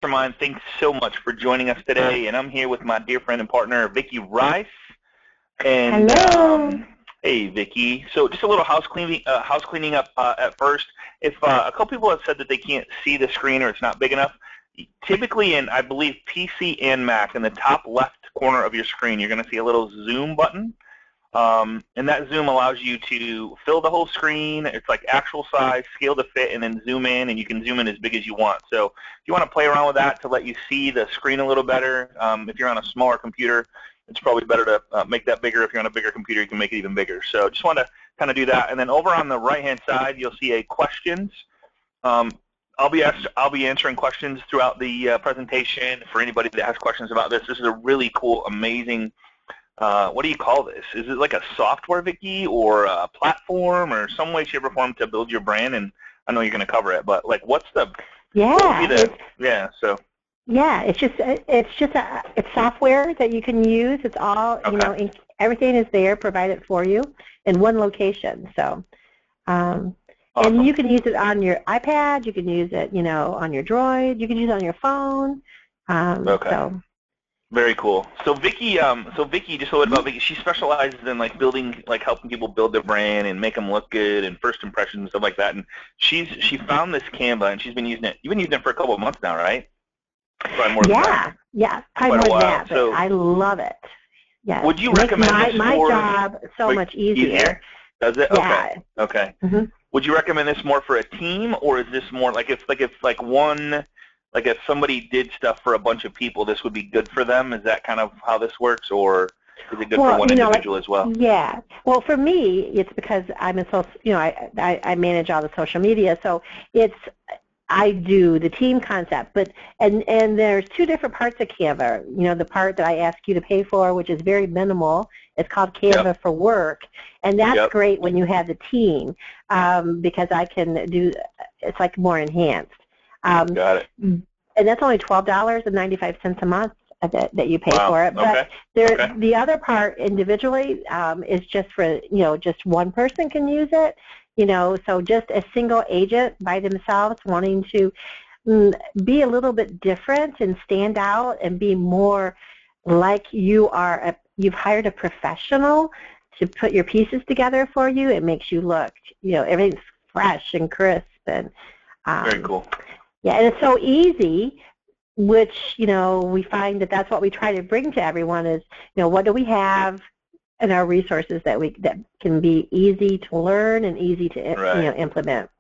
Mastermind. Thanks so much for joining us today, and I'm here with my dear friend and partner, Vicki Rice. And Hello. Hey, Vicki. So just a little house cleaning up at first. If a couple people have said that they can't see the screen or it's not big enough, typically in, I believe, PC and Mac, in the top left corner of your screen, you're going to see a little zoom button. And that zoom allows you to fill the whole screen. It's like actual size, scale to fit, and then zoom in, and you can zoom in as big as you want. So if you want to play around with that to let you see the screen a little better, if you're on a smaller computer, it's probably better to make that bigger. If you're on a bigger computer, you can make it even bigger. So just want to kind of do that. And then over on the right-hand side, you'll see a questions. I'll be answering questions throughout the presentation for anybody that has questions about this. This is a really cool, amazing, what do you call this? Is it like a software, Vicki, or a platform, or some way, shape, or form to build your brand? And I know you're going to cover it, but like, what's the it's software that you can use. It's all everything is there, provided for you in one location. So, awesome. And you can use it on your iPad. You can use it, on your Droid. You can use it on your phone. So. Very cool. So Vicki, just a little bit about Vicki. She specializes in helping people build their brand and make them look good and first impressions and stuff like that. And she found this Canva and she's been using it. You've been using it for a couple of months now, right? Probably more than that. Yeah, probably more than that. But I love it. Yeah. Would you recommend my job so much easier? Does it? Yeah. Okay. Mm-hmm. Would you recommend this more for a team, or is this more if somebody did stuff for a bunch of people, this would be good for them? Is that kind of how this works, or is it good for one individual as well? Yeah. Well, for me, it's because I'm I manage all the social media, so I do the team concept. But and there's two different parts of Canva. The part that I ask you to pay for, which is very minimal, it's called Canva for Work, and that's great when you have the team because I can do it's like more enhanced. Got it. And that's only $12.95 a month that you pay for it. But the other part individually is just for, just one person can use it. So just a single agent by themselves wanting to be a little bit different and stand out and be more like you've hired a professional to put your pieces together for you. It makes you look, everything's fresh and crisp and very cool. Yeah, and it's so easy, which, we find that's what we try to bring to everyone is, what do we have in our resources that can be easy to learn and easy to implement.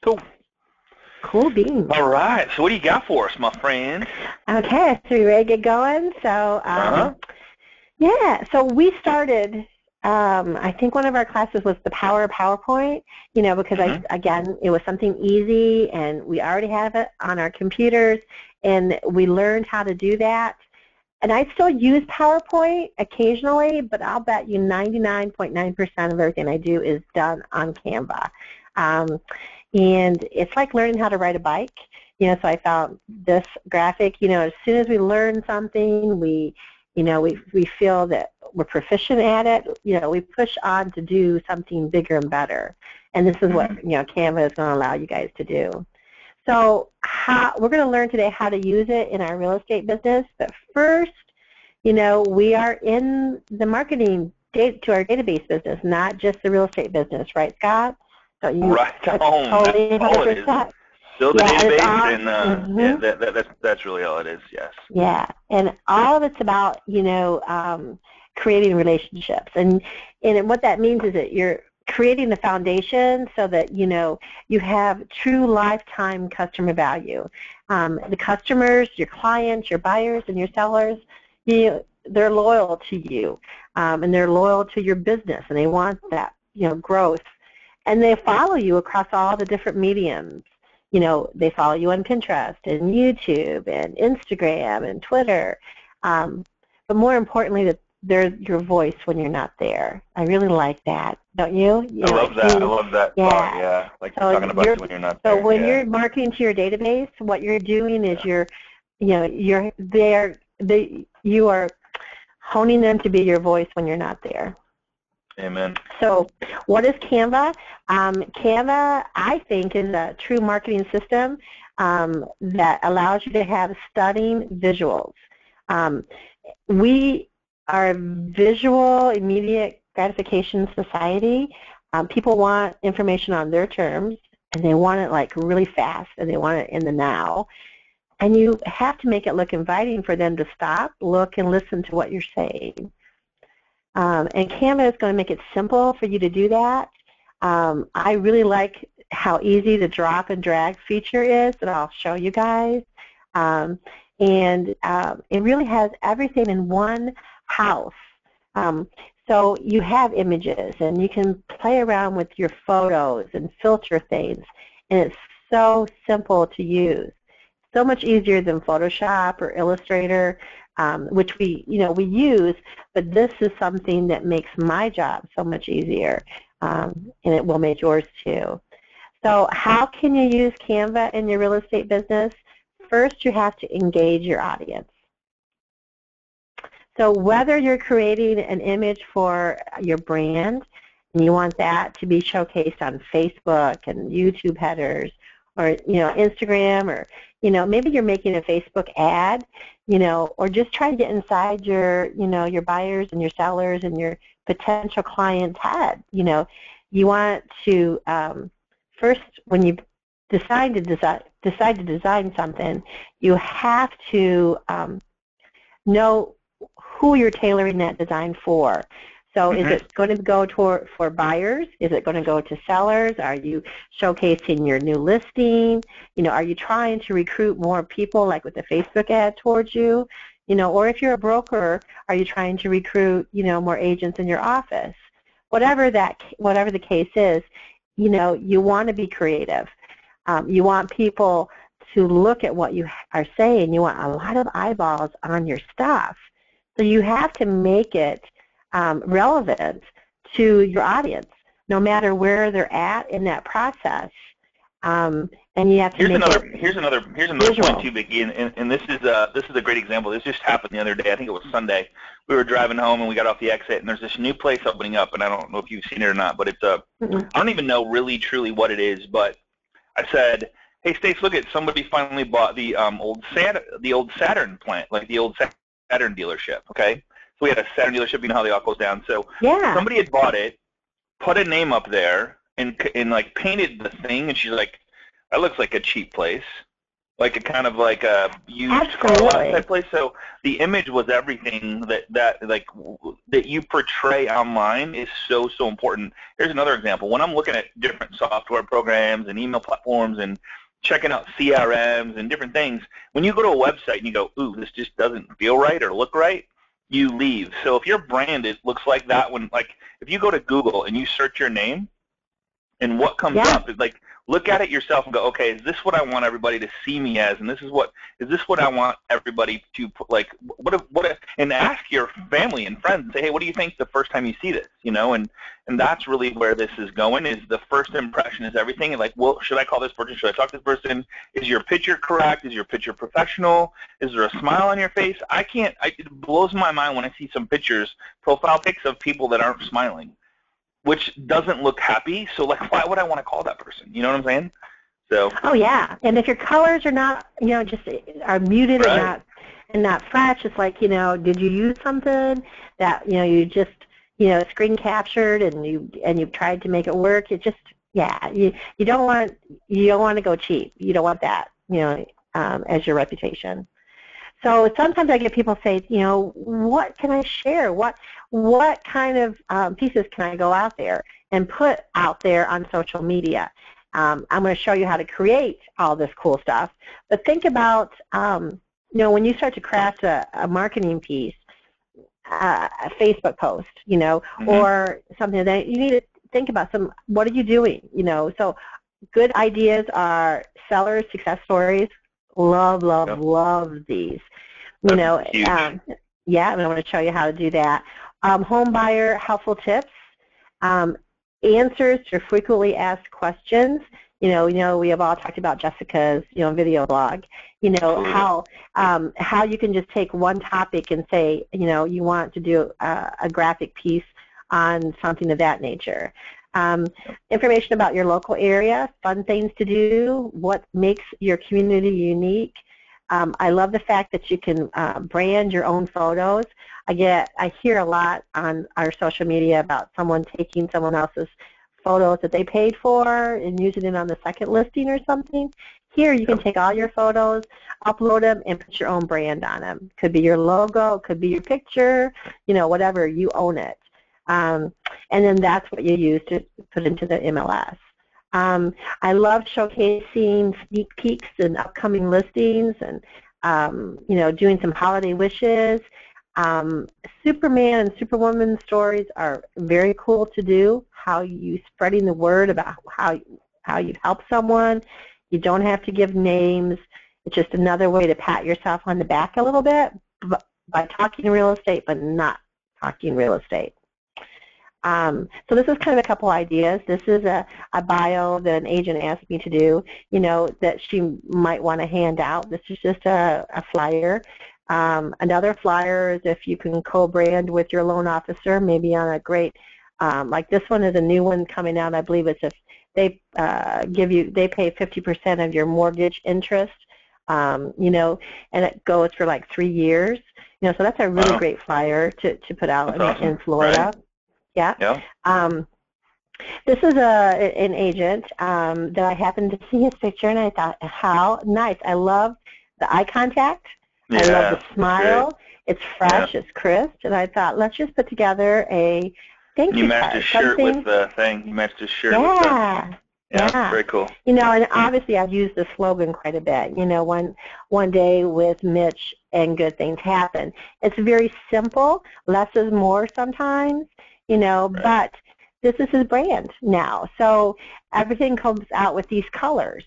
Cool beans. All right, so what do you got for us, my friend? Okay, so you ready to get going? So, so we started... I think one of our classes was the power of PowerPoint, because again, it was something easy and we already have it on our computers and we learned how to do that. And I still use PowerPoint occasionally, but I'll bet you 99.9% of everything I do is done on Canva. And it's like learning how to ride a bike. So I found this graphic, as soon as we learn something, we feel that we're proficient at it, we push on to do something bigger and better. And this is what, Canva is going to allow you guys to do. So we're going to learn today how to use it in our real estate business. But first, we are in the marketing to our database business, not just the real estate business, right, Scott? So totally 100%. Build a database, and that's really all it is, yes. Yeah, and all of it's about, creating relationships. And what that means is that you're creating the foundation so that, you have true lifetime customer value. The customers, your clients, your buyers, and your sellers, they're loyal to you, and they're loyal to your business, and they want that, growth. And they follow you across all the different mediums. They follow you on Pinterest and YouTube and Instagram and Twitter. But more importantly, that they're your voice when you're not there. I really like that, don't you? I love that. I love that. Yeah. Like so talking about you when you're not there. So when you're marketing to your database, what you're doing is you are honing them to be your voice when you're not there. Amen. So what is Canva? Canva, I think, is a true marketing system. that allows you to have stunning visuals. We are a visual, immediate gratification society. People want information on their terms, and they want it like really fast, and they want it in the now. And you have to make it look inviting for them to stop, look, and listen to what you're saying. And Canva is going to make it simple for you to do that. I really like how easy the drop and drag feature is that I'll show you guys. And it really has everything in one house. So you have images, and you can play around with your photos and filter things, and it's so simple to use. So much easier than Photoshop or Illustrator, which we use, but this is something that makes my job so much easier, and it will make yours too. So how can you use Canva in your real estate business? First, you have to engage your audience. So whether you're creating an image for your brand and you want that to be showcased on Facebook and YouTube headers, or Instagram, or maybe you're making a Facebook ad, or just trying to get inside your your buyers and your sellers and your potential clients' head. You want to first, when you decide to design something, you have to know who you're tailoring that design for. So is it going to go for buyers? Is it going to go to sellers? Are you showcasing your new listing? Are you trying to recruit more people, like with a Facebook ad towards you? Or if you're a broker, are you trying to recruit, more agents in your office? Whatever the case is, you want to be creative. You want people to look at what you are saying. You want a lot of eyeballs on your stuff. So you have to make it relevant to your audience, no matter where they're at in that process. And you have to here's another point too, Vicki, and this is a great example. This just happened the other day. I think it was Sunday. We were driving home and we got off the exit, and there's this new place opening up, and I don't know if you've seen it or not, but it's I don't even know really truly what it is, but I said, hey Stace, look at, somebody finally bought the old Saturn plant, like the old Saturn dealership. Okay. So we had a Saturn dealership, how they all goes down. So somebody had bought it, put a name up there, and like painted the thing, and she's like, that looks like a cheap place, like a kind of like a used car lot type place. So the image was everything that you portray online is so important. Here's another example. When I'm looking at different software programs and email platforms and checking out CRMs and different things, when you go to a website and you go, ooh, this just doesn't feel right or look right, you leave. So if your brand looks like that, if you go to Google and you search your name, and what comes up is like, look at it yourself and go, okay, is this what I want everybody to see me as? And is this what I want everybody to put, like, and ask your family and friends and say, hey, what do you think the first time you see this? And that's really where this is going, is the first impression is everything. And like, well, should I call this person? Should I talk to this person? Is your picture correct? Is your picture professional? Is there a smile on your face? It blows my mind when I see some pictures, profile pics of people that aren't smiling, which doesn't look happy. So like, why would I want to call that person? You know what I'm saying? So. Oh yeah, and if your colors are not, just are muted and not fresh, it's like, did you use something that you just screen captured and you've tried to make it work? It just, you don't want to go cheap. You don't want that as your reputation. So sometimes I get people say, what can I share? What kind of pieces can I go out there and put out there on social media? I'm going to show you how to create all this cool stuff. But think about, when you start to craft a marketing piece, a Facebook post, or something like that, you need to think about what are you doing? So good ideas are sellers, success stories. Love these. And I want to show you how to do that. Home buyer helpful tips, answers to frequently asked questions. We have all talked about Jessica's, video blog. How you can just take one topic and say, you want to do a graphic piece on something of that nature. Information about your local area, fun things to do, what makes your community unique. I love the fact that you can brand your own photos. I hear a lot on our social media about someone taking someone else's photos that they paid for and using it on the second listing or something. Here you can take all your photos, upload them, and put your own brand on them. Could be your logo, could be your picture, whatever, you own it. And then that's what you use to put into the MLS. I love showcasing sneak peeks and upcoming listings and, doing some holiday wishes. Superman and Superwoman stories are very cool to do, how you spreading the word about how you help someone. You don't have to give names. It's just another way to pat yourself on the back a little bit by talking real estate but not talking real estate. So this is kind of a couple ideas. This is a bio that an agent asked me to do, that she might want to hand out. This is just a flyer. Another flyer is if you can co-brand with your loan officer, maybe on a great, like this one is a new one coming out. I believe it's if they they pay 50% of your mortgage interest, and it goes for like 3 years. So that's a really great flyer to put out in Florida. Right. Yeah. This is an agent that I happened to see his picture, and I thought, how nice. I love the eye contact. Yeah, I love the smile. Great. It's fresh. Yeah. It's crisp. And I thought, let's just put together a thank you card. You matched his shirt with the thing. You matched his shirt with the... Yeah, very cool. And obviously I've used the slogan quite a bit. One day with Mitch and good things happen. It's very simple. Less is more sometimes, right. But this is his brand now. So everything comes out with these colors.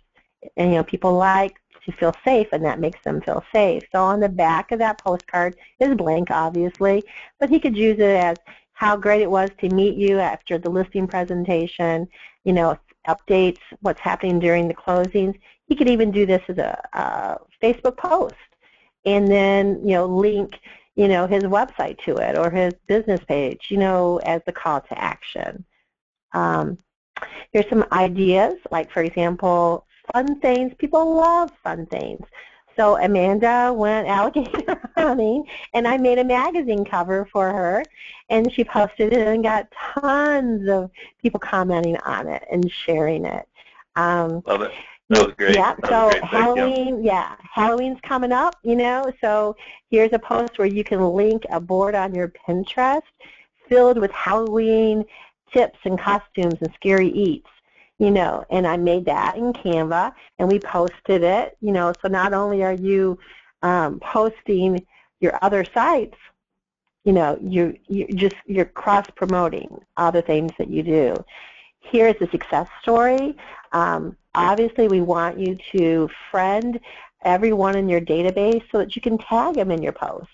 And, people like to feel safe, and that makes them feel safe. So on the back of that postcard is blank, obviously, but he could use it as how great it was to meet you after the listing presentation, updates, what's happening during the closings. He could even do this as a Facebook post and then, link, his website to it or his business page, as the call to action. Here's some ideas, like, for example, fun things. People love fun things. So Amanda went alligator hunting, and I made a magazine cover for her, and she posted it and got tons of people commenting on it and sharing it. Love it. That was great. Yeah, so Halloween, Halloween's coming up, so here's a post where you can link a board on your Pinterest filled with Halloween tips and costumes and scary eats. And I made that in Canva, and we posted it, so not only are you posting your other sites, you're cross-promoting other things that you do. Here's the success story. Obviously, we want you to friend everyone in your database so that you can tag them in your post,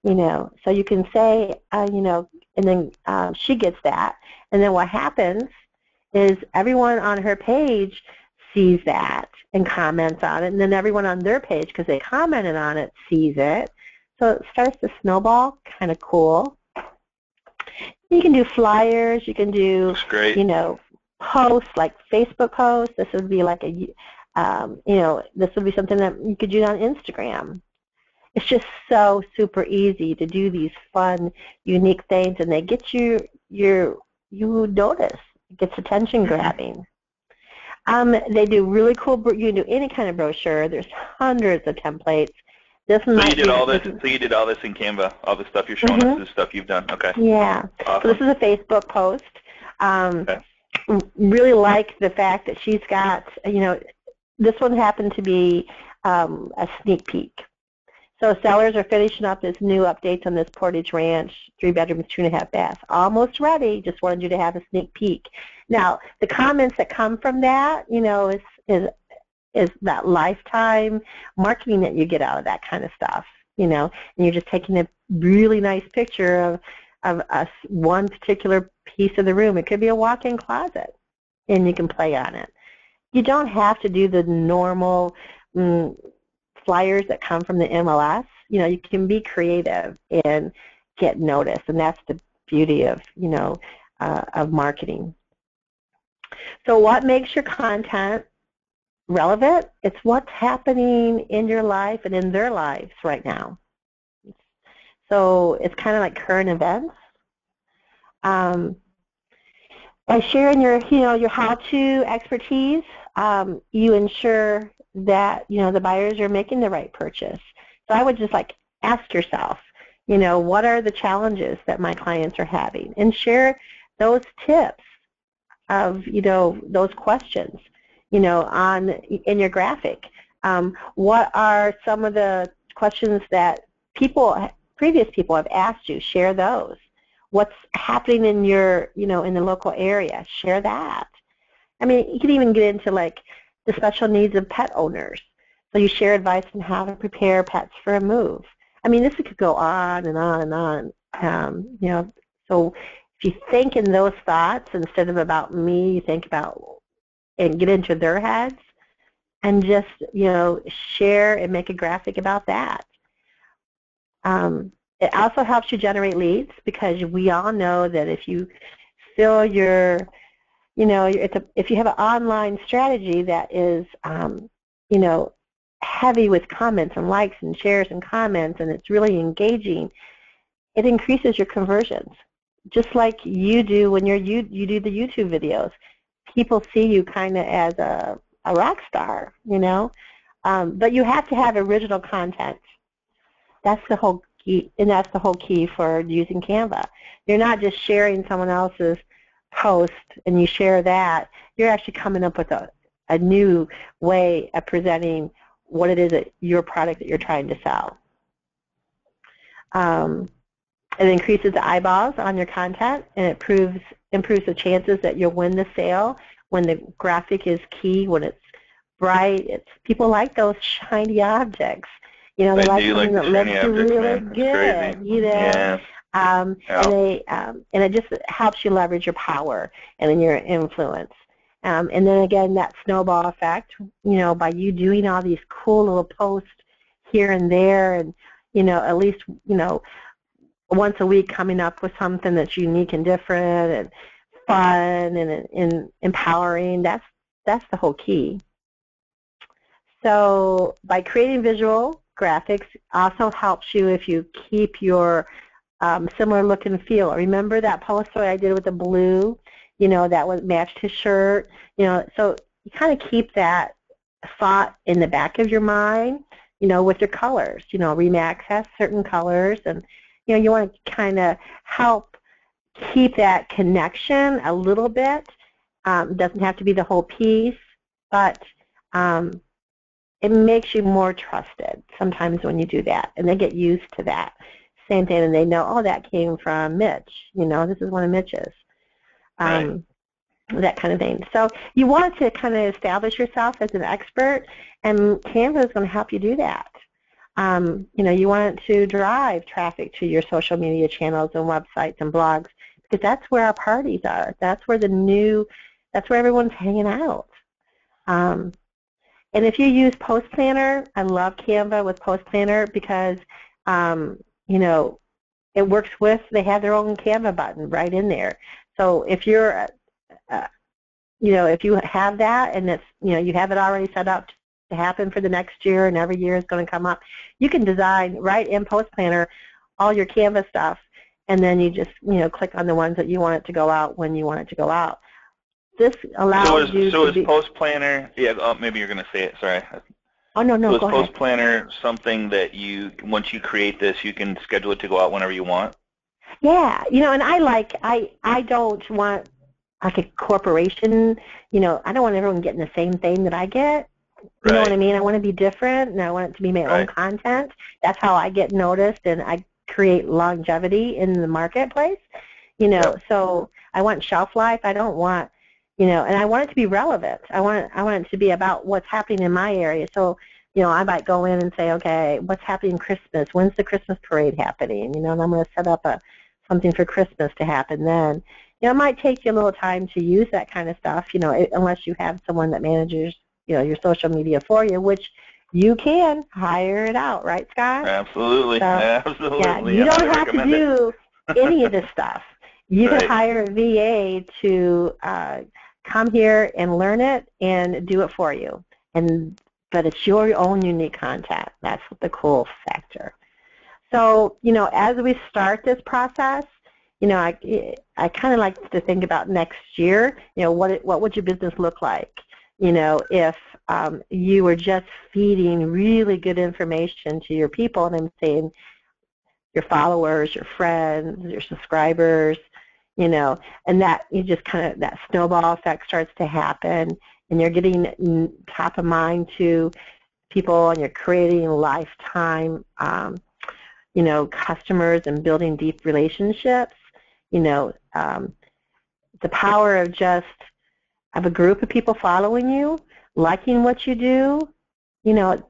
so you can say, and then she gets that, and then what happens is everyone on her page sees that and comments on it, and then everyone on their page, because they commented on it, sees it. So it starts to snowball, kind of cool. You can do flyers. You can do, posts, like Facebook posts. This would be like this would be something that you could do on Instagram. It's just so super easy to do these fun, unique things, and they get you notice. It gets attention grabbing. They do really cool. You can do any kind of brochure. There's hundreds of templates. So you did all this in Canva. All the stuff you're showing us is stuff you've done. Okay. Yeah. Awesome. So this is a Facebook post. Really like the fact that she's got. This one happened to be a sneak peek. So sellers are finishing up this new updates on this Portage Ranch, 3 bedrooms, 2.5 baths. Almost ready. Just wanted you to have a sneak peek. Now, the comments that come from that, is that lifetime marketing that you get out of that kind of stuff, and you're just taking a really nice picture of one particular piece of the room. It could be a walk-in closet, and you can play on it. You don't have to do the normal flyers that come from the MLS. You can be creative and get noticed, and that's the beauty of, of marketing. So what makes your content relevant? It's what's happening in your life and in their lives right now. So it's kind of like current events. By sharing your how-to expertise, you ensure that, the buyers are making the right purchase. So I would just ask yourself, what are the challenges that my clients are having? And share those tips of, those questions, in your graphic. What are some of the questions that previous people have asked you? Share those. What's happening in your, in the local area? Share that. I mean, you can even get into the special needs of pet owners. So you share advice on how to prepare pets for a move. I mean, this could go on and on and on. So if you think in those thoughts instead of about me, you think about and get into their heads and just, share and make a graphic about that. It also helps you generate leads because we all know that if you fill your, if you have an online strategy that is, heavy with comments and likes and shares and comments and it's really engaging, it increases your conversions. Just like you do when you do the YouTube videos. People see you kind of as a rock star, but you have to have original content. That's the whole key, and that's the whole key for using Canva. You're not just sharing someone else's post and you share that. You're actually coming up with a new way of presenting what it is that your product that you're trying to sell. It increases the eyeballs on your content, and it improves the chances that you'll win the sale when the graphic is key, when it's bright. People like those shiny objects. They like something that looks really good. Yeah. And it just helps you leverage your power and your influence. And then again, that snowball effect, by you doing all these cool little posts here and there, and at least once a week coming up with something that's unique and different and fun and empowering. That's the whole key. So by creating visual graphics also helps you if you keep your similar look and feel. Remember that poster I did with the blue, that matched his shirt, so you kind of keep that thought in the back of your mind, with your colors. Remax has certain colors, and you want to kind of help keep that connection a little bit. Doesn't have to be the whole piece, but it makes you more trusted sometimes when you do that, and they get used to that. Same thing, and they know, oh, that came from Mitch. This is one of Mitch's. Right. That kind of thing. So you want to kind of establish yourself as an expert, and Canva is going to help you do that. You want to drive traffic to your social media channels and websites and blogs, because that's where our parties are. That's where that's where everyone's hanging out. And if you use Post Planner, I love Canva with Post Planner because, it works with, they have their own Canva button right in there. So if you're, if you have that and it's, you have it already set up to happen for the next year and every year is going to come up, you can design right in Post Planner all your Canva stuff, and then you just, click on the ones that you want it to go out when you want it to go out. This allows you to So is Post Planner, maybe you're going to say it, sorry. Oh, no, so go is Post ahead. Planner something that once you create this, you can schedule it to go out whenever you want? Yeah, and I don't want like a corporation, I don't want everyone getting the same thing that I get. You know what I mean? I want to be different, and I want it to be my own content. That's how I get noticed, and I create longevity in the marketplace. So I want shelf life. I don't want, and I want it to be relevant. I want it to be about what's happening in my area. So, I might go in and say, okay, what's happening Christmas? When's the Christmas parade happening? And I'm going to set up something for Christmas to happen then. It might take you a little time to use that kind of stuff, unless you have someone that manages, your social media for you, which you can hire it out, right, Scott? Absolutely. So, absolutely. Yeah, you don't have to do any of this stuff. You can hire a VA to come here and learn it and do it for you. But it's your own unique content. That's the cool factor. So, as we start this process, I kind of like to think about next year. What would your business look like? If you were just feeding really good information to your people, and I'm saying your followers, your friends, your subscribers, and that you just kind of, that snowball effect starts to happen, and you're getting top of mind to people, and you're creating lifetime, customers and building deep relationships. The power of just have a group of people following you, liking what you do, and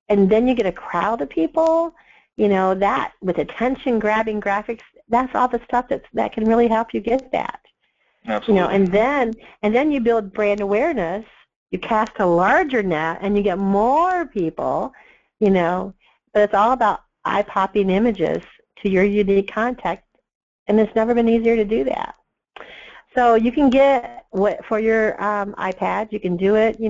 then you get a crowd of people, that with attention-grabbing graphics, that's all the stuff that can really help you get that. Absolutely. And then you build brand awareness, you cast a larger net, and you get more people, but it's all about eye-popping images to your unique content, and it's never been easier to do that. So you can get for your iPad. You can do it,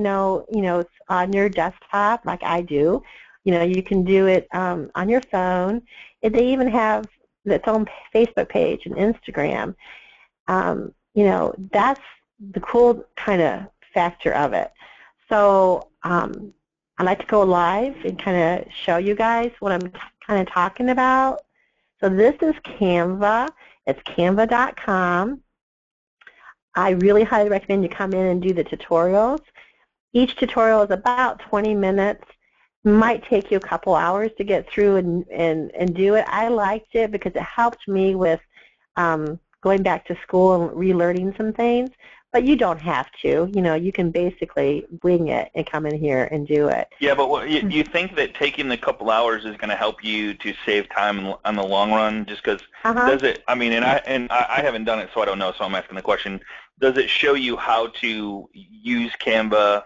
on your desktop, like I do. You can do it on your phone. And they even have its own Facebook page and Instagram. That's the cool kind of factor of it. So I like to go live and kind of show you guys what I'm kind of talking about. So this is Canva. It's canva.com. I really highly recommend you come in and do the tutorials. Each tutorial is about 20 minutes. Might take you a couple hours to get through and do it. I liked it because it helped me with going back to school and relearning some things. But you don't have to. You can basically wing it and come in here and do it. Yeah, but you think that taking the couple hours is going to help you to save time on the long run? Just because does it? I mean, and I haven't done it, so I don't know. So I'm asking the question: does it show you how to use Canva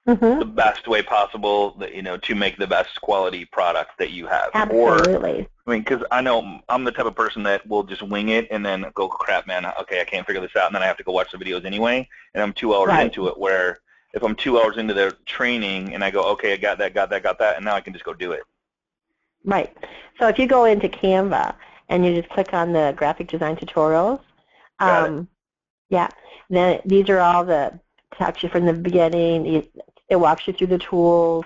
the best way possible, to make the best quality product that you have? Absolutely. Because I know I'm the type of person that will just wing it and then go, crap, man, okay, I can't figure this out, and then I have to go watch the videos anyway, and I'm 2 hours into it, where if I'm 2 hours into the training and I go, okay, I got that, and now I can just go do it. Right. So if you go into Canva and you just click on the graphic design tutorials, then these are all the, talks you from the beginning. It walks you through the tools.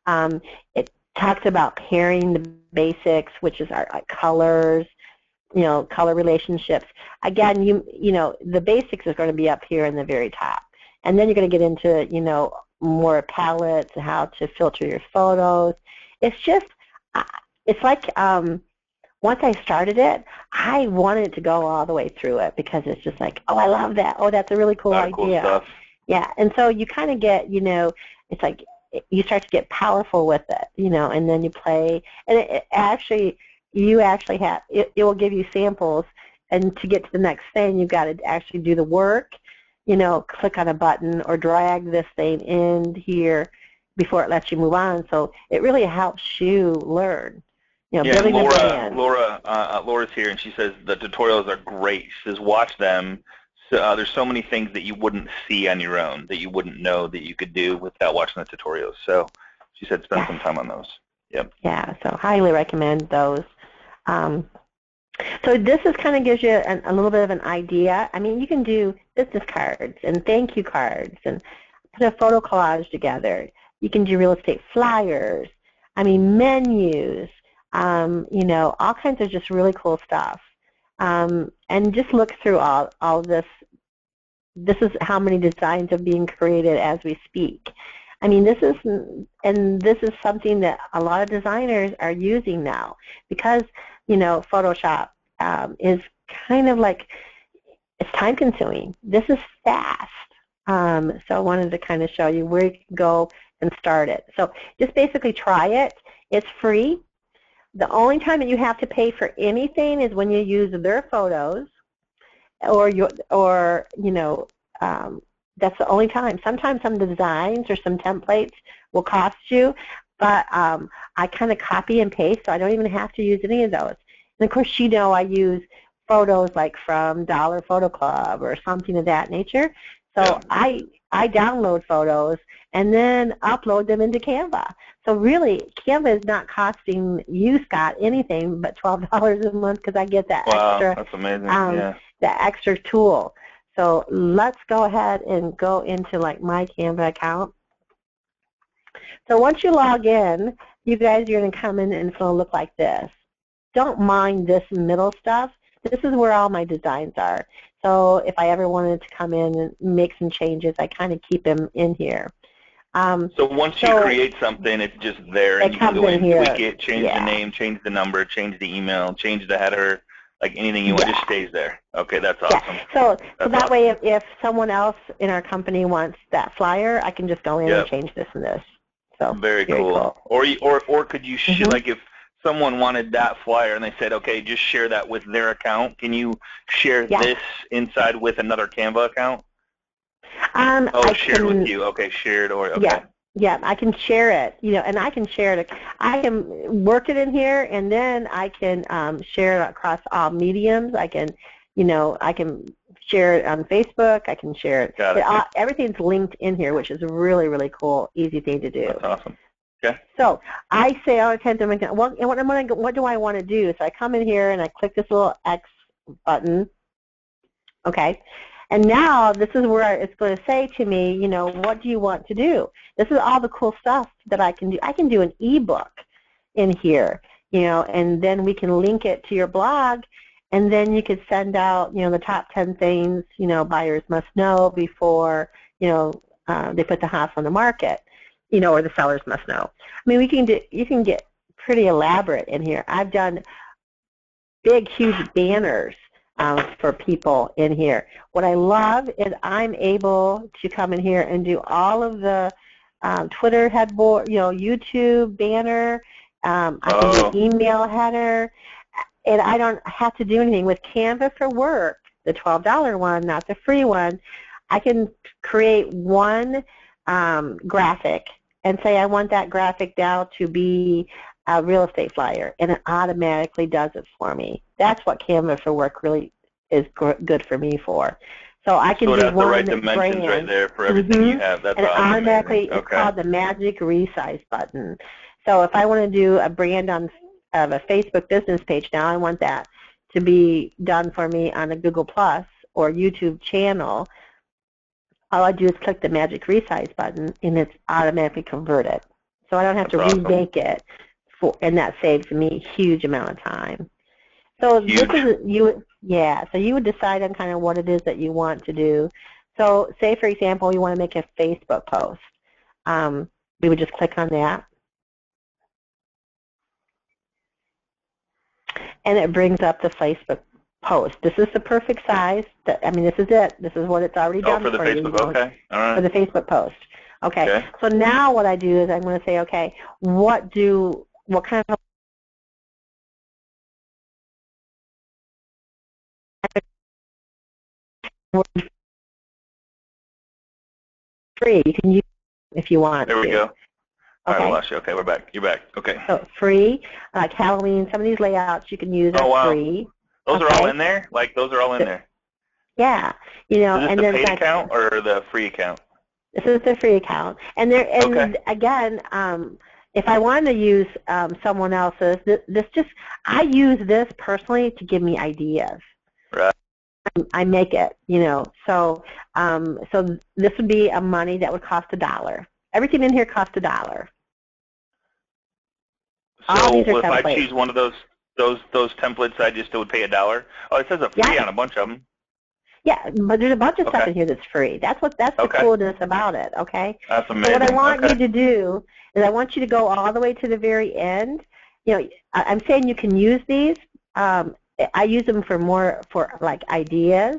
It talks about pairing the basics, which is our colors, color relationships. Again, the basics is going to be up here in the very top. And then you're going to get into, more palettes and how to filter your photos. It's just, it's like once I started it, I wanted to go all the way through it because it's just like, oh, I love that. Oh, that's a really cool idea. Cool stuff. Yeah, and so you kind of get, it's like you start to get powerful with it, and then you play, and you actually have, it will give you samples, and to get to the next thing, you've got to actually do the work, click on a button or drag this thing in here before it lets you move on. So it really helps you learn, building a brand. Laura's here, and she says the tutorials are great. She says watch them. So, there's so many things that you wouldn't see on your own, that you wouldn't know that you could do without watching the tutorials. So she said spend some time on those. Yep. Yeah, so highly recommend those. So this is kind of gives you a little bit of an idea. I mean, you can do business cards and thank you cards and put a photo collage together. You can do real estate flyers. I mean, menus, all kinds of just really cool stuff. And just look through all this. This is how many designs are being created as we speak. I mean, this is something that a lot of designers are using now because, Photoshop is kind of like, it's time consuming. This is fast. So I wanted to kind of show you where you can go and start it. So just basically try it. It's free. The only time that you have to pay for anything is when you use their photos, that's the only time. Sometimes some designs or some templates will cost you, but I kind of copy and paste, so I don't even have to use any of those. And of course, I use photos like from Dollar Photo Club or something of that nature. So I download photos and then upload them into Canva. So really, Canva is not costing you, Scott, anything but $12 a month because I get that extra. That's amazing. The extra tool. So let's go ahead and go into like my Canva account. So once you log in, you guys are going to come in and it's going to look like this. Don't mind this middle stuff. This is where all my designs are. So if I ever wanted to come in and make some changes, I kind of keep them in here. So once you create something, it's just there, and you can go in, tweak it, change the name, change the number, change the email, change the header, like anything you want, just stays there. Okay, that's awesome. Yeah. So that way, if someone else in our company wants that flyer, I can just go in and change this and this. So very cool. Or could you like if someone wanted that flyer and they said, okay, just share that with their account, can you share this inside with another Canva account? Shared with you. Okay, shared or okay. Yeah, I can share it. And I can share it. I can work it in here, and then I can share it across all mediums. I can, I can share it on Facebook. I can share it. Got it. Everything's linked in here, which is a really, really cool, easy thing to do. That's awesome. Okay. So I say all the time to myself, well, what do I want to do? So I come in here and I click this little X button. Okay. And now this is where it's going to say to me, what do you want to do? This is all the cool stuff that I can do. I can do an ebook in here, and then we can link it to your blog, and then you could send out, the top 10 things, buyers must know before, they put the house on the market, or the sellers must know. I mean, you can get pretty elaborate in here. I've done big, huge banners for people in here. What I love is I'm able to come in here and do all of the Twitter headboard, YouTube banner. I can do email header, and I don't have to do anything with Canva for Work, the $12 one, not the free one. I can create one graphic and say I want that graphic now to be a real estate flyer, and it automatically does it for me. That's what Canva for Work really is good for me for. So I can do one brand. So it has the right dimensions right there for everything you have. That's and automatically, it's called the Magic Resize button. So if I want to do a brand of a Facebook business page now, I want that to be done for me on a Google Plus or YouTube channel. All I do is click the Magic Resize button, and it's automatically converted. So I don't have to remake it, and that saves me a huge amount of time. So this is so you would decide on kind of what it is that you want to do. So say, for example, you want to make a Facebook post. We would just click on that. And it brings up the Facebook post. This is the perfect size. This is it. This is what it's already done for the Facebook. Okay. All right. For the Facebook post. Okay. So now what I do is I'm going to say, okay, what kind of free you can use if you want. There we go. All right, I lost you. Okay, we're back. You're back. Okay. So free, like Halloween, some of these layouts you can use are free. Those are all in there? Like those are all in there? Yeah. Is this the paid account or the free account? This is the free account. And again, if I wanted to use someone else's, I use this personally to give me ideas. Right. I make it, So this would be a money that would cost $1. Everything in here costs $1. So if I choose one of those templates, I just would pay $1. Oh, it says a free on a bunch of them. Yeah, but there's a bunch of stuff in here that's free. That's the coolness about it. Okay. That's amazing. So what I want you to do is I want you to go all the way to the very end. I'm saying you can use these. I use them for like ideas,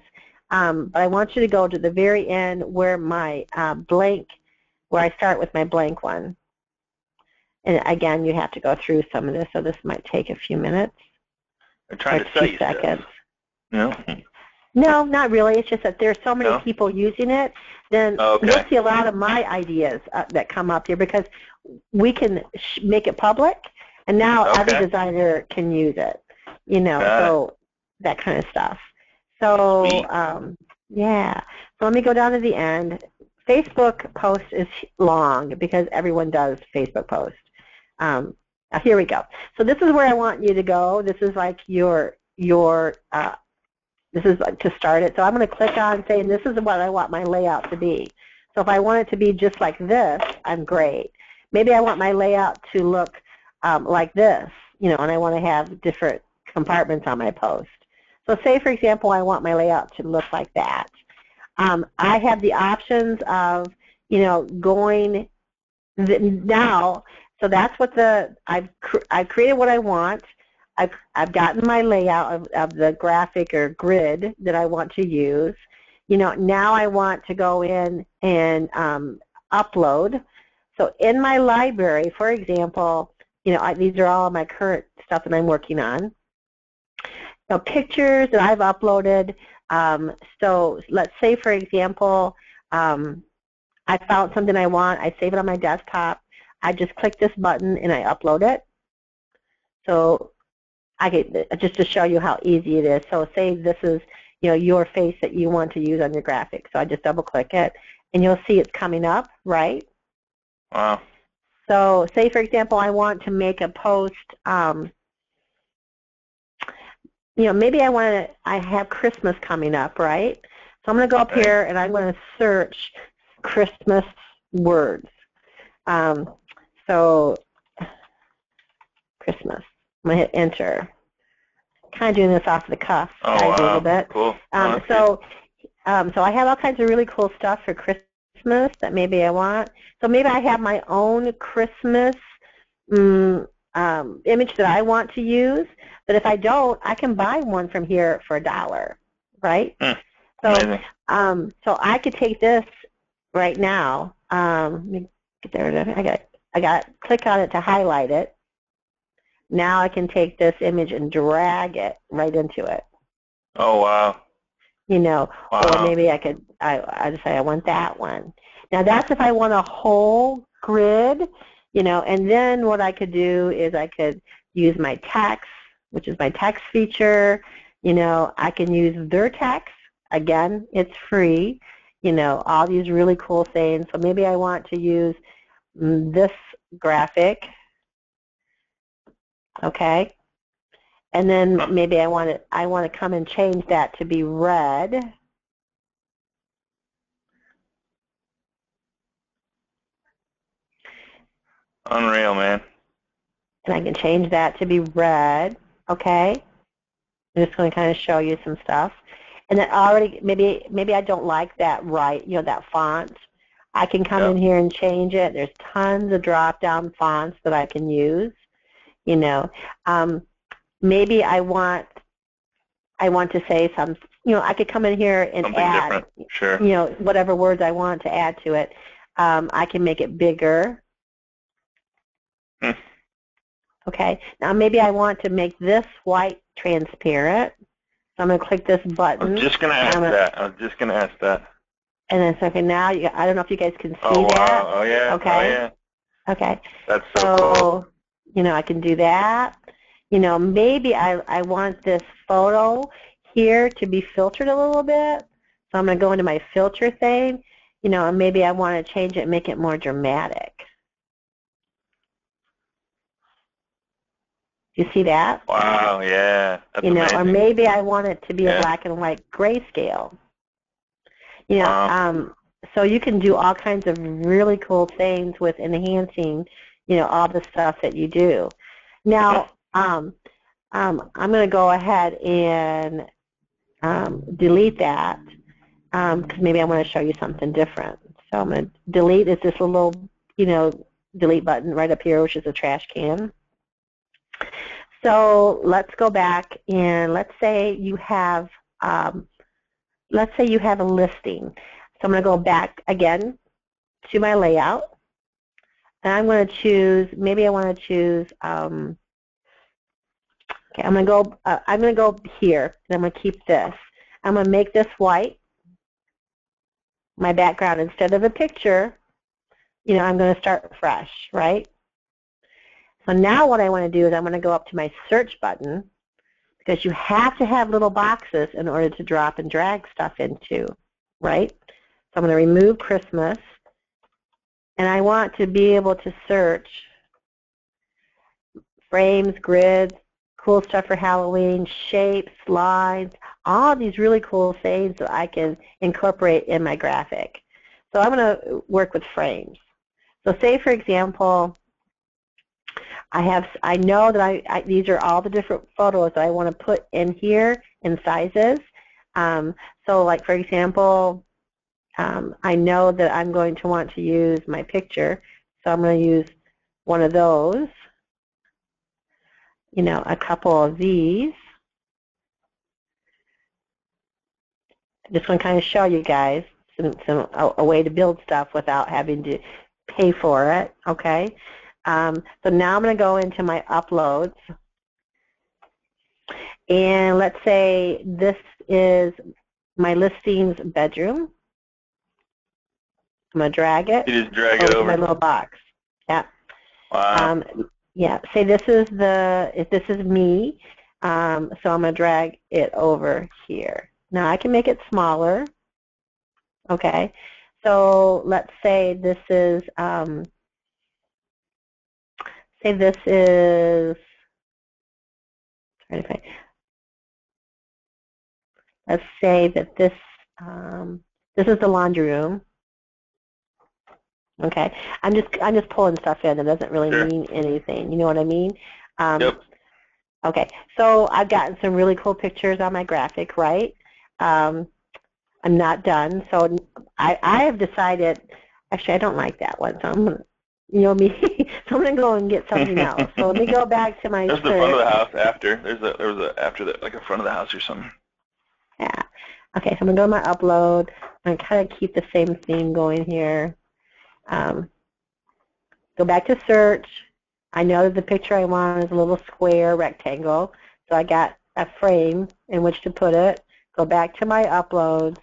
but I want you to go to the very end where my where I start with my blank one. And again, you have to go through some of this, so this might take a few minutes. I'm trying to sell you seconds. No? No, not really. It's just that there's so many people using it. Then you'll see a lot of my ideas that come up here because we can make it public, and now every designer can use it. So that kind of stuff. So Sweet. yeah, so let me go down to the end. Facebook post is long because everyone does Facebook post. Here we go. So this is where I want you to go. This is like this is to start it. So I'm going to click on saying this is what I want my layout to be. So if I want it to be just like this, I'm great. Maybe I want my layout to look like this, and I want to have different compartments on my post. So say, for example, I want my layout to look like that. I have the options of, going now. So that's what I've created what I want. I've gotten my layout of the graphic or grid that I want to use. Now I want to go in and upload. So in my library, for example, these are all my current stuff that I'm working on. Pictures that I've uploaded. So let's say, for example, I found something I want. I save it on my desktop. I just click this button and I upload it. So I get, just to show you how easy it is. So say this is your face that you want to use on your graphic. So I just double click it and you'll see it's coming up, right? Wow. So say, for example, I want to make a post. Maybe I have Christmas coming up, right? So I'm going to go up here and I'm going to search Christmas words. So Christmas. I'm going to hit enter. Kind of doing this off the cuff a little bit. Cool. So I have all kinds of really cool stuff for Christmas that maybe I want. So maybe I have my own Christmas image that I want to use, but if I don't, I can buy one from here for $1, right? So I could take this right now. Let me get there. I got click on it to highlight it. Now I can take this image and drag it right into it. Oh wow. Or maybe I could. I just say I want that one. Now that's if I want a whole grid. And then what I could do is I could use my text, which is my text feature. I can use their text. Again, it's free. All these really cool things. So maybe I want to use this graphic, okay? And then maybe I want to come and change that to be red. Unreal, man. And I can change that to be red, okay? I'm just going to kind of show you some stuff. And then already, maybe I don't like that that font. I can come in here and change it. There's tons of drop-down fonts that I can use. Maybe I want to say some. I could come in here and something add. Different. Sure. Whatever words I want to add to it. I can make it bigger. Okay. Now maybe I want to make this white transparent. So I'm going to click this button. I was just going to ask that. And then, so okay, now I don't know if you guys can see that. Wow. Oh, yeah. Okay. Oh, yeah. Okay. That's so cool. I can do that. Maybe I want this photo here to be filtered a little bit. So I'm going to go into my filter thing, and maybe I want to change it and make it more dramatic. You see that? Wow, yeah. That's amazing. Or maybe I want it to be a black and white grayscale. So you can do all kinds of really cool things with enhancing, all the stuff that you do. Now, I'm going to go ahead and delete that because maybe I want to show you something different. So I'm going to delete. It's this little, delete button right up here, which is a trash can. So let's go back and let's say you have a listing. So I'm going to go back again to my layout, and I'm going to choose. Maybe I want to choose. Okay, I'm going to go here, and I'm going to keep this. I'm going to make this white. My background, instead of a picture, I'm going to start fresh, right? So now what I want to do is I'm going to go up to my search button, because you have to have little boxes in order to drop and drag stuff into, right? So I'm going to remove Christmas, and I want to be able to search frames, grids, cool stuff for Halloween, shapes, lines, all these really cool things that I can incorporate in my graphic. So I'm going to work with frames. So say, for example, I know that these are all the different photos that I want to put in here in sizes. So like, for example, I know that I'm going to want to use my picture, so I'm going to use one of those, you know, a couple of these. I just want to kind of show you guys a way to build stuff without having to pay for it, okay? So now I'm going to go into my uploads, and let's say this is my listings bedroom. I'm going to drag it. You just drag it over my little box. Yeah. Wow. Yeah. Say this is me. So I'm going to drag it over here. Now I can make it smaller. Okay. So let's say this is trying to find. Let's say that this is the laundry room. Okay, I'm just pulling stuff in. It doesn't really mean anything. You know what I mean? Yep. Okay, so I've gotten some really cool pictures on my graphic, right? I'm not done, so I have decided. Actually, I don't like that one, so I'm gonna, you know me. So I'm gonna go and get something else. So let me go back to my. There's the front of the house after. There was a after that, like a front of the house or something. Yeah. Okay, so I'm gonna go to my upload. I'm gonna kind of keep the same theme going here. Go back to search. I know that the picture I want is a little square rectangle, so I got a frame in which to put it. Go back to my uploads,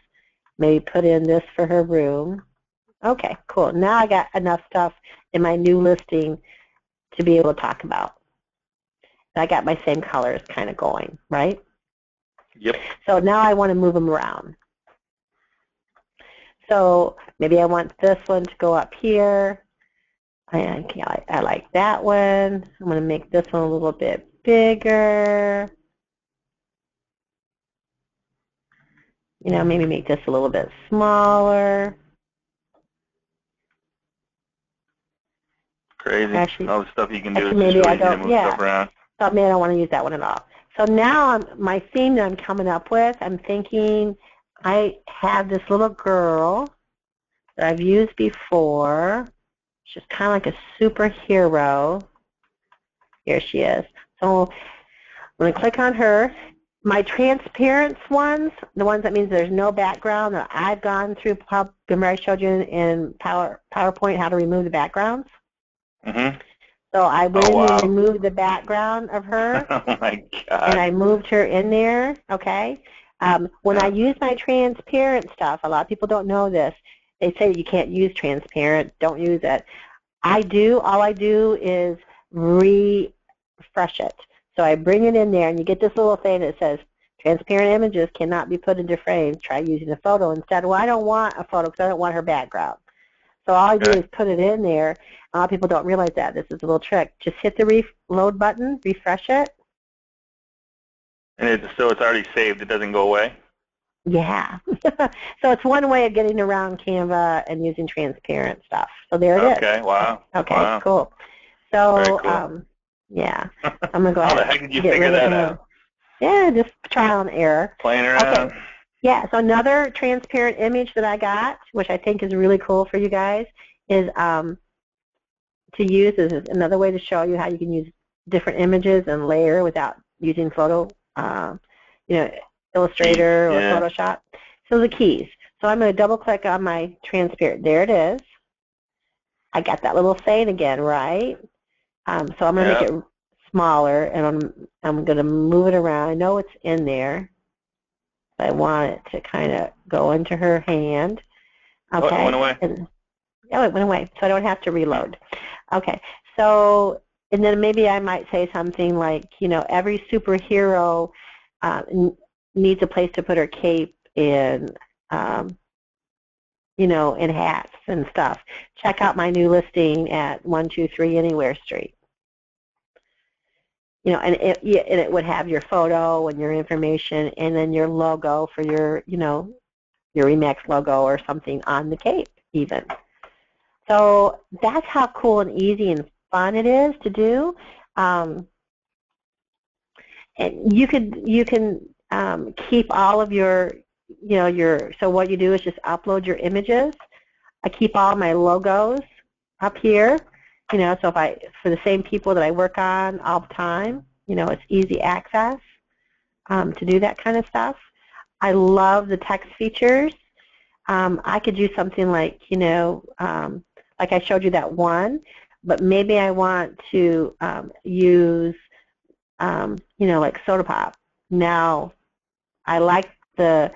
maybe put in this for her room. Okay, cool. Now I got enough stuff in my new listing to be able to talk about. I got my same colors kind of going, right? Yep. So now I want to move them around. So maybe I want this one to go up here. I like that one. I'm going to make this one a little bit bigger. You know, maybe make this a little bit smaller. Crazy. Actually, all the stuff you can do. Maybe I don't. Move stuff around. So maybe I don't want to use that one at all. So now my theme that I'm coming up with, I'm thinking I have this little girl that I've used before. She's kind of like a superhero. Here she is. So I'm going to click on her. My transparent ones, the ones that means there's no background, that I've gone through, remember I showed you in PowerPoint how to remove the backgrounds? Mm-hmm. So I went in and removed the background of her. Oh, my God. And I moved her in there, okay? When I use my transparent stuff, a lot of people don't know this. They say you can't use transparent, don't use it. I do. All I do is refresh it. So I bring it in there, and you get this little thing that says, transparent images cannot be put into frames. Try using a photo instead. Well, I don't want a photo because I don't want her background. So all I do is put it in there. A lot of people don't realize that. This is a little trick. Just hit the reload button, refresh it. And so it's already saved. It doesn't go away? Yeah. So it's one way of getting around Canva and using transparent stuff. So there it is. Okay, wow. Okay, wow. cool. So, very cool. Yeah. I'm going to go ahead. How the heck did you figure that out? Yeah, just trial and error. Playing around. Okay. Yeah, so another transparent image that I got, which I think is really cool for you guys, is to use is another way to show you how you can use different images and layer without using photo, Illustrator or Photoshop. So the keys. So I'm going to double click on my transparent. There it is. I got that little thing again, right? So I'm going to make it smaller, and I'm going to move it around. I know it's in there. I want it to kind of go into her hand. Okay. Oh, it went away. It went away, so I don't have to reload. Okay. So, and then maybe I might say something like, every superhero needs a place to put her cape in, in hats and stuff, check out my new listing at 123 Anywhere Street. And it would have your photo and your information, and then your logo for your Remax logo or something on the cape even. So that's how cool and easy and fun it is to do. And you can keep all of your, so what you do is just upload your images. I keep all my logos up here, so for the same people that I work on all the time, it's easy access to do that kind of stuff. I love the text features. I could do something like, like I showed you that one, but maybe I want to use, like Soda Pop. Now, I like the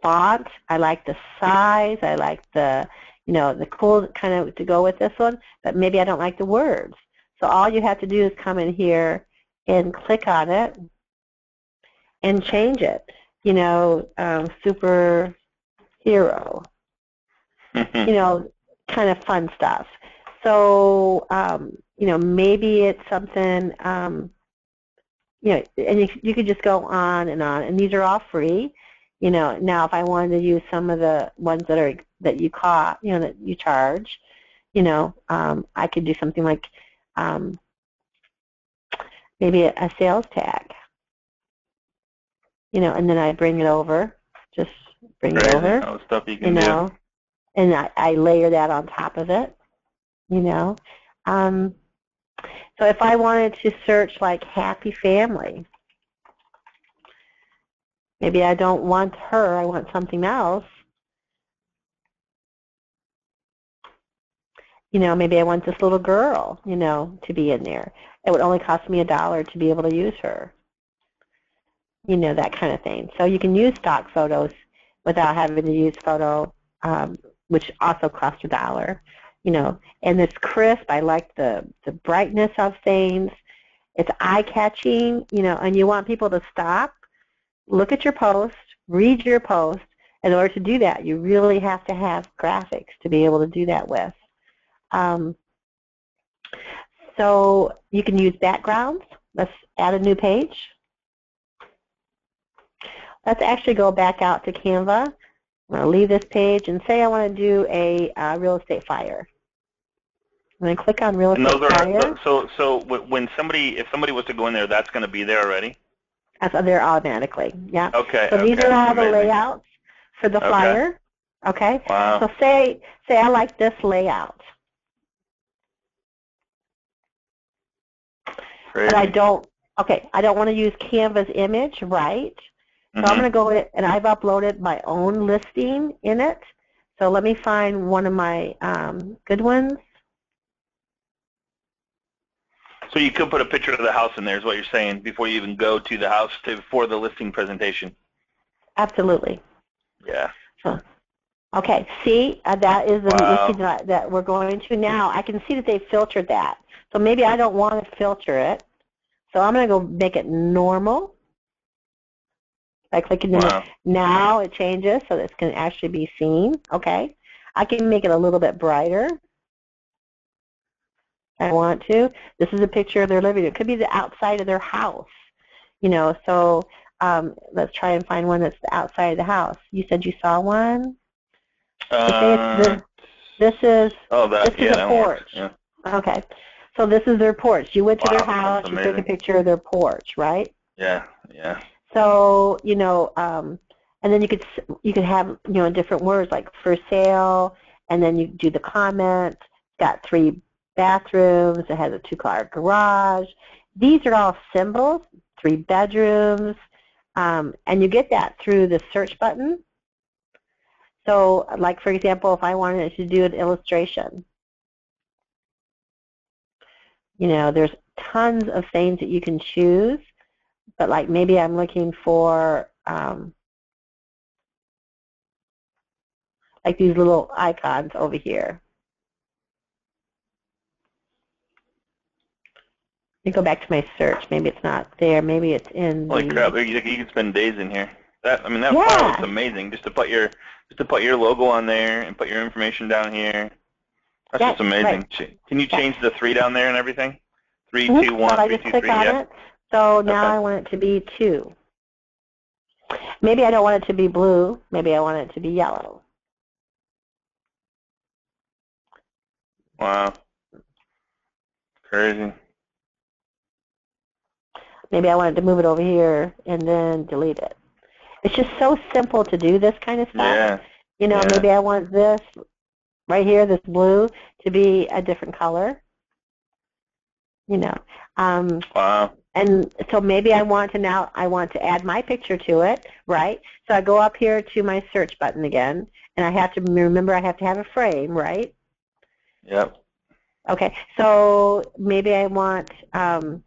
font, I like the size, I like the cool kind of to go with this one, but maybe I don't like the words. So all you have to do is come in here and click on it and change it. Superhero, kind of fun stuff. So, maybe it's something, and you could just go on, and these are all free. Now if I wanted to use some of the ones that you caught, that you charge, I could do something like maybe a sales tag, and then I bring it over, just bring it over, all the stuff you can do. And I layer that on top of it, So if I wanted to search like happy family, maybe I don't want her, I want something else. Maybe I want this little girl, to be in there. It would only cost me $1 to be able to use her. That kind of thing. So you can use stock photos without having to use photo, which also costs $1. And it's crisp. I like the brightness of things. It's eye-catching, and you want people to stop, look at your post, read your post. In order to do that, you really have to have graphics to be able to do that with. So you can use backgrounds. Let's add a new page. Let's actually go back out to Canva. I'm going to leave this page and say I want to do a real estate flyer. I'm going to click on real estate flyer. So when if somebody was to go in there, that's going to be there already? That's there automatically, yeah. Okay. So these are all the layouts for the flyer. Okay. Wow. So say I like this layout. Crazy. But I don't want to use Canva's image, right? So I'm going to go in, and I've uploaded my own listing in it. So let me find one of my good ones. So you could put a picture of the house in there is what you're saying before you even go to the house for the listing presentation. Absolutely. Yeah. So, okay, see, that is the listing that we're going to now. I can see that they filtered that. So maybe I don't want to filter it. So I'm going to go make it normal. By clicking the now, it changes so that it can actually be seen. Okay. I can make it a little bit brighter. I want to. This is a picture of their living room. It could be the outside of their house. So let's try and find one that's the outside of the house. You said you saw one? This is a porch. Yeah. Okay. So this is their porch. You went to their house, you took a picture of their porch, right? Yeah. So, and then you could have, different words like for sale, and then you do the comment. It's got 3 bathrooms. It has a 2-car garage. These are all symbols, 3 bedrooms, and you get that through the search button. So, like, for example, if I wanted to do an illustration, there's tons of things that you can choose. But like maybe I'm looking for like these little icons over here. me go back to my search. Maybe it's not there. Maybe it's in Holy the... crap! You can spend days in here. That Yeah. file looks amazing. Just to put your logo on there and put your information down here. That's just amazing. Right. Can you change the 3 down there and everything? 3, Mm-hmm. 2, 1, So I 3, just 2, click 3. on Yeah. it. So now I want it to be 2. Maybe I don't want it to be blue. Maybe I want it to be yellow. Wow. Crazy. Maybe I wanted to move it over here and then delete it. It's just so simple to do this kind of stuff. Yeah. You know, Yeah. maybe I want this right here, this blue, to be a different color. You know. Wow. And so maybe I want to add my picture to it, right? So I go up here to my search button again, and I have to remember I have to have a frame, right? Yep. Okay, so maybe I want to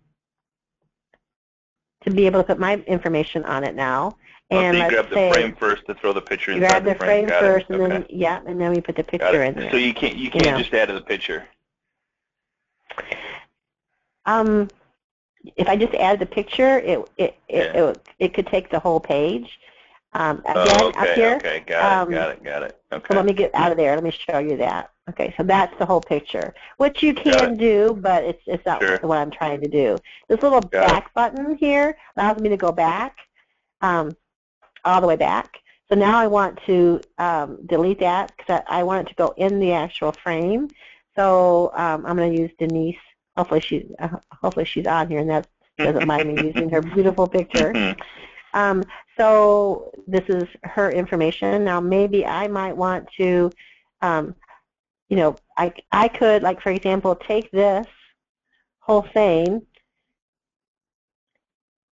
be able to put my information on it now. And so you grab the frame first to throw the picture inside the frame. You grab the frame first, and then and then we put the picture in there. So you can't just add to the picture. If I just added the picture, it could take the whole page. Again, up here. Okay, got it. Okay. So let me get out of there. Let me show you that. Okay, so that's the whole picture, which you can do, but it's not what I'm trying to do. This little back button here allows me to go back, all the way back. So now I want to delete that because I want it to go in the actual frame. So I'm going to use Denise. Hopefully she's on here and that doesn't mind me using her beautiful picture. So this is her information. Now maybe I might want to, you know, I could, like, for example, take this whole thing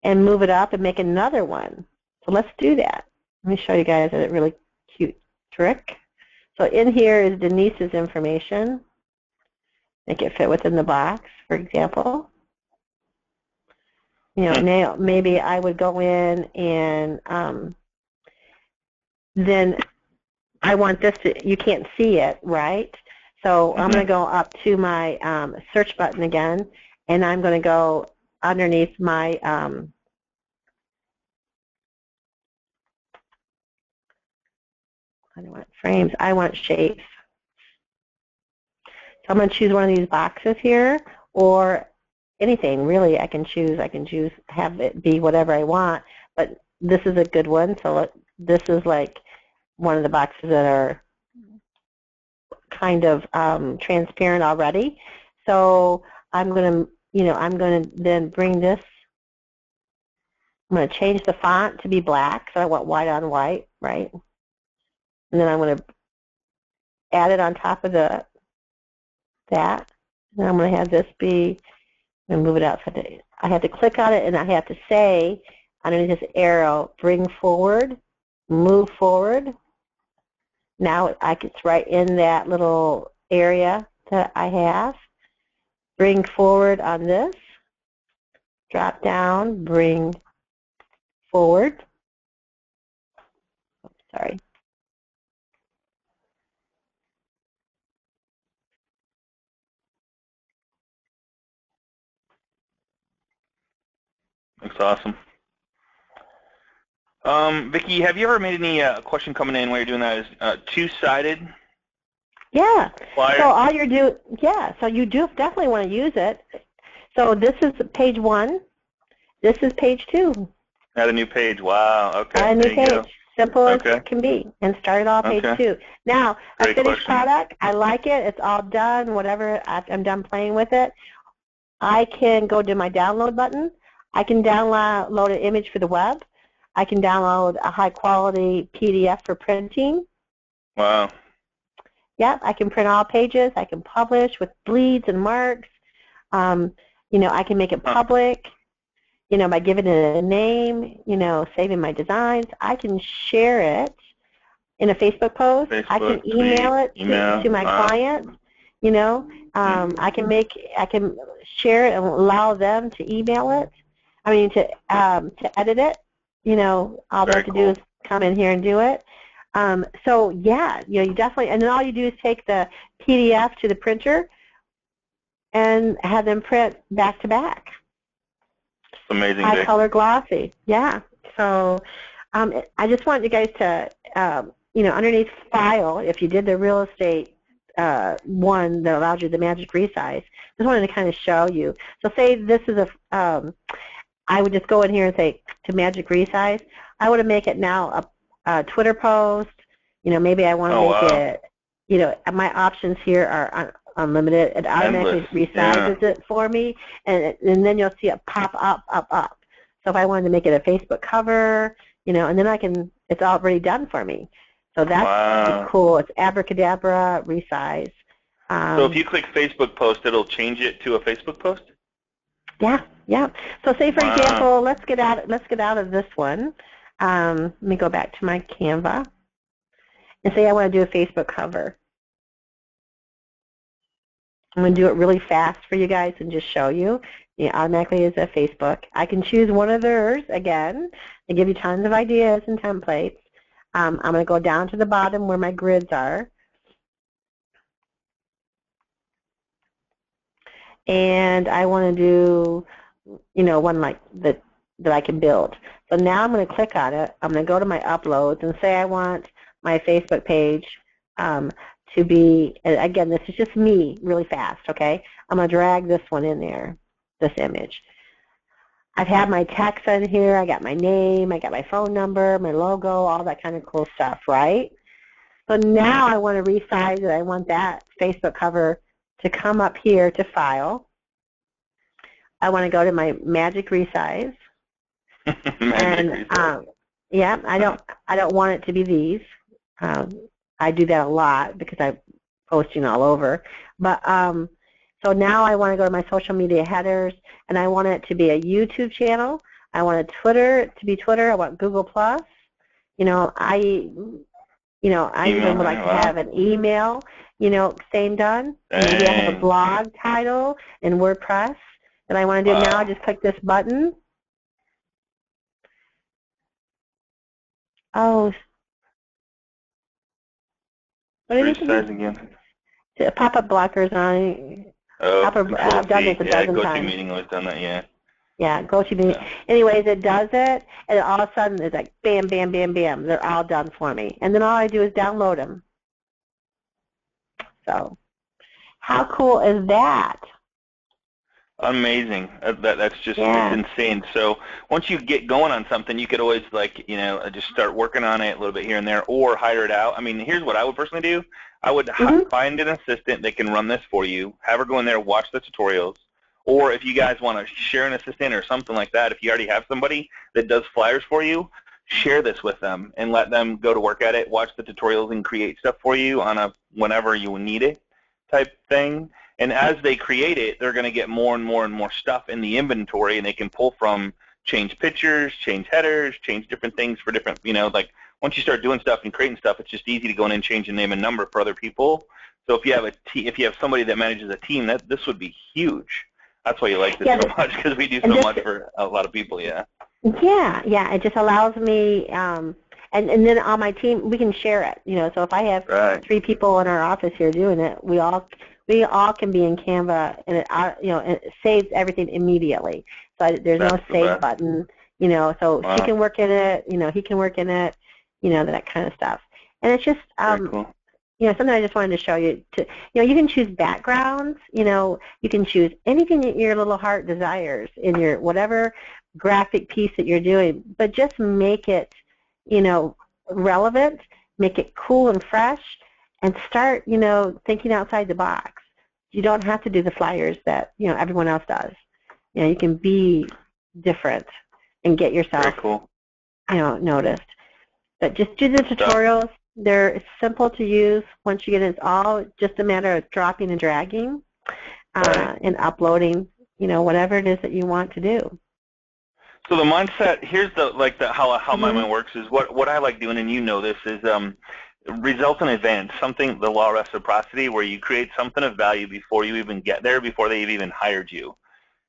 and move it up and make another one. So let's do that. Let me show you guys a really cute trick. So in here is Denise's information. Make it fit within the box, for example. You know, now maybe I would go in and then I want this to, you can't see it, right? So I'm going to go up to my search button again, and I'm going to go underneath my I don't want frames, I want shapes. So I'm going to choose one of these boxes here, or anything really. I can choose have it be whatever I want, but this is a good one. So this is like one of the boxes that are kind of transparent already. So I'm going to then bring this. I'm going to change the font to be black, so I want white on white, right? And then I'm going to add it on top of that. And I'm going to have this be, and move it out. So I have to click on it, and I have to say underneath this arrow, bring forward, move forward. Now it's right in that little area that I have. Bring forward on this. Drop down, bring forward. Oops, sorry. Looks awesome. Vicki, have you ever made any question coming in while you're doing that? Is two-sided? Yeah. Flyer? So all you're doing, so you do definitely want to use it. So this is page 1. This is page 2. Add a new page. Wow. Okay. Add a new page. Go. Simple as it can be. And start it off page 2. Now, a finished product, I like it. It's all done. Whatever, I'm done playing with it. I can go to my download button. I can download an image for the web. I can download a high-quality PDF for printing. Wow. Yep, I can print all pages. I can publish with bleeds and marks. You know, I can make it public, you know, by giving it a name, you know, saving my designs. I can share it in a Facebook post. I can email it to my clients, you know. I can share it and allow them to email it. I mean, to edit it. You know, all they have to do is come in here and do it. So yeah, you know, you definitely, and then all you do is take the PDF to the printer, and have them print back to back. Amazing. High color glossy. Yeah. So I just want you guys to, underneath file, if you did the real estate one that allowed you the magic resize, just wanted to kind of show you. So say this is I would just go in here and say to magic resize. I would make it now a Twitter post. Maybe I want to make it, my options here are unlimited. It automatically resizes it for me, and then you'll see it pop up. So if I wanted to make it a Facebook cover, and then it's already done for me. So that's cool. It's abracadabra resize. So if you click Facebook post, it'll change it to a Facebook post? Yeah. So say for example, let's get out of this one. Let me go back to my Canva and say I want to do a Facebook cover. I'm going to do it really fast for you guys and just show you. It automatically is a Facebook. I can choose one of theirs again. They give you tons of ideas and templates. I'm going to go down to the bottom where my grids are. And I want to do, one like that I can build. So now I'm going to click on it. I'm going to go to my uploads and say I want my Facebook page to be, again, this is just me really fast, okay? I'm going to drag this one in there, this image. I've had my text in here. I got my name. I got my phone number, my logo, all that kind of cool stuff, right? So now I want to resize it. I want that Facebook cover to come up here to File. I want to go to my Magic Resize. Yeah, I don't want it to be these. I do that a lot because I'm posting all over. But so now I want to go to my social media headers, and I want it to be a YouTube channel. I want a Twitter to be Twitter. I want Google+. I even would like to have an email, same done. Maybe I have a blog title in WordPress that I want to do now. I just click this button. Oh. Resize again. Pop-up blockers on. I've done this a dozen times. GoToMeeting always done that, yeah. Yeah, GoToMeeting. Yeah. Anyways, it does it, and all of a sudden it's like bam, bam, bam, bam. They're all done for me. And then all I do is download them. So how cool is that? Amazing. That's just it's insane. So once you get going on something, you could always just start working on it a little bit here and there, or hire it out. I mean, here's what I would personally do. I would find an assistant that can run this for you. Have her go in there, watch the tutorials. Or if you guys want to share an assistant or something like that, if you already have somebody that does flyers for you, share this with them and let them go to work at it, watch the tutorials and create stuff for you on a whenever you need it type thing. And as they create it, they're going to get more and more and more stuff in the inventory, and they can pull from, change pictures, change headers, change different things for different, like once you start doing stuff and creating stuff, it's just easy to go in and change a name and number for other people. So if you have somebody that manages a team, this would be huge. That's why you like this so much, because we do so much for a lot of people, Yeah, it just allows me, and then on my team, we can share it. So if I have 3 people in our office here doing it, we all can be in Canva, and it saves everything immediately. So there's no save button, so she can work in it, he can work in it, that kind of stuff. And it's just, cool. Something I just wanted to show you. You can choose backgrounds. You can choose anything that your little heart desires in your whatever graphic piece that you're doing, but just make it, relevant, make it cool and fresh, and start, thinking outside the box. You don't have to do the flyers that, everyone else does. You can be different and get yourself, noticed. But just do the tutorials. They're simple to use. Once you get it, it's all just a matter of dropping and dragging and uploading, whatever it is that you want to do. So the mindset, here's how my mind works is what I like doing, and this is result in advance, something, the law of reciprocity, where you create something of value before you even get there, before they've even hired you.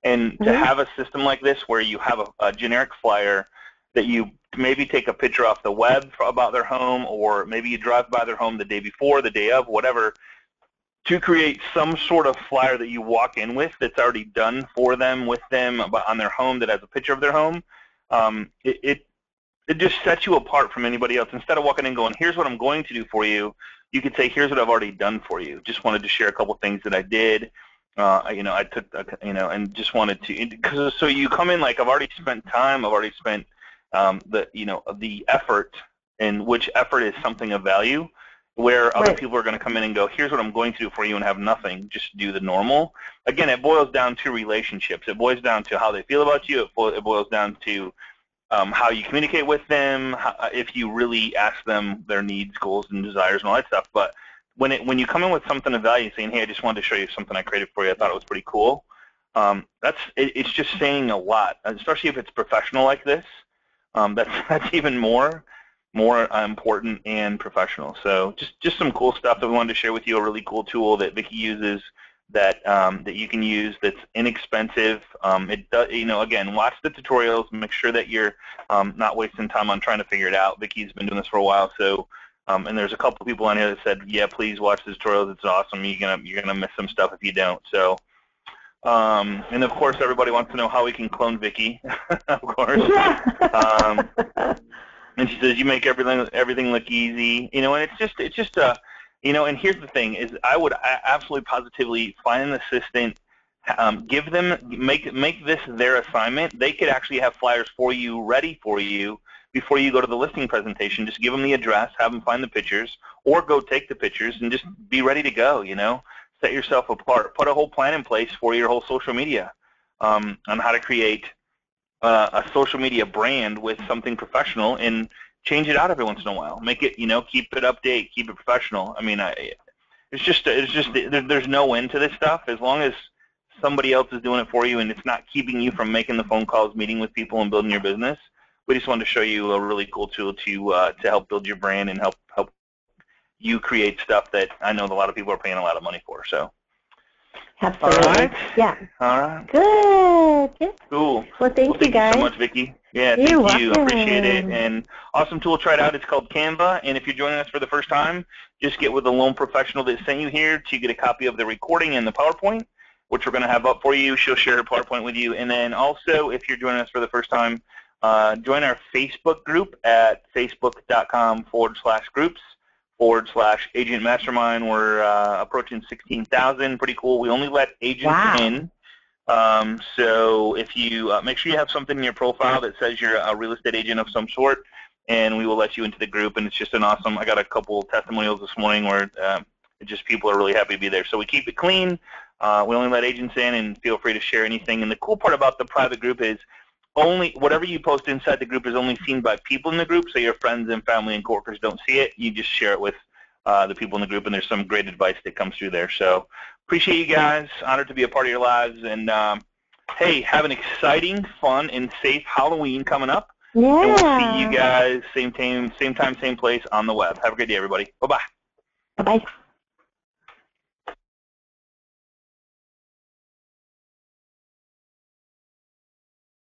And to have a system like this where you have a generic flyer that you maybe take a picture off the web about their home, or maybe you drive by their home the day before, the day of, whatever. to create some sort of flyer that you walk in with that's already done for them, with them, on their home, that has a picture of their home. It just sets you apart from anybody else. Instead of walking in going, here's what I'm going to do for you, you could say, here's what I've already done for you. Just wanted to share a couple things that I did. I took, and just wanted to, so you come in like, I've already spent time, I've already spent the effort, and which effort is something of value, where other people are going to come in and go, here's what I'm going to do for you, and have nothing, just do the normal. Again, it boils down to relationships. It boils down to how they feel about you. It boils down to how you communicate with them, if you really ask them their needs, goals, and desires, and all that stuff. But when you come in with something of value, saying, hey, I just wanted to show you something I created for you, I thought it was pretty cool, it's just saying a lot, especially if it's professional like this. That's even more important and professional. So just some cool stuff that we wanted to share with you. A really cool tool that Vicki uses that you can use, that's inexpensive. It does, again, watch the tutorials. Make sure that you're not wasting time on trying to figure it out. Vicki's been doing this for a while, so and there's a couple people on here that said, yeah, please watch the tutorials. It's awesome. You're gonna miss some stuff if you don't. So. And of course, everybody wants to know how we can clone Vicki, of course. And she says, you make everything look easy, and it's just and here's the thing: is I would absolutely positively find an assistant, give them, make this their assignment. They could actually have flyers for you, ready for you, before you go to the listing presentation. Just give them the address, have them find the pictures, or go take the pictures, and just be ready to go. Set yourself apart. Put a whole plan in place for your whole social media on how to create a social media brand with something professional, and change it out every once in a while. Make it, keep it update, keep it professional. I mean, there's no end to this stuff as long as somebody else is doing it for you, and it's not keeping you from making the phone calls, meeting with people, and building your business. We just wanted to show you a really cool tool to help build your brand and help you create stuff that I know a lot of people are paying a lot of money for. So. Absolutely. All right. Yeah. All right. Good. Yeah. Cool. Well, thank you, guys. Thank you so much, Vicki. Yeah, thank you. I appreciate it. And awesome tool. Try it out. It's called Canva. And if you're joining us for the first time, just get with the loan professional that sent you here to get a copy of the recording and the PowerPoint, which we're going to have up for you. She'll share her PowerPoint with you. And then also, if you're joining us for the first time, join our Facebook group at facebook.com/groups/Agent Mastermind. We're approaching 16,000. Pretty cool. We only let agents in. So if you make sure you have something in your profile that says you're a real estate agent of some sort, and we will let you into the group. And it's just an awesome. I got a couple testimonials this morning where just people are really happy to be there. So we keep it clean. We only let agents in, and feel free to share anything. And the cool part about the private group is only whatever you post inside the group is only seen by people in the group, so your friends and family and coworkers don't see it. You just share it with the people in the group, and there's some great advice that comes through there. So appreciate you guys. Honored to be a part of your lives. And, hey, have an exciting, fun, and safe Halloween coming up. Yeah. And we'll see you guys same time, same place on the web. Have a great day, everybody. Bye-bye. Bye-bye.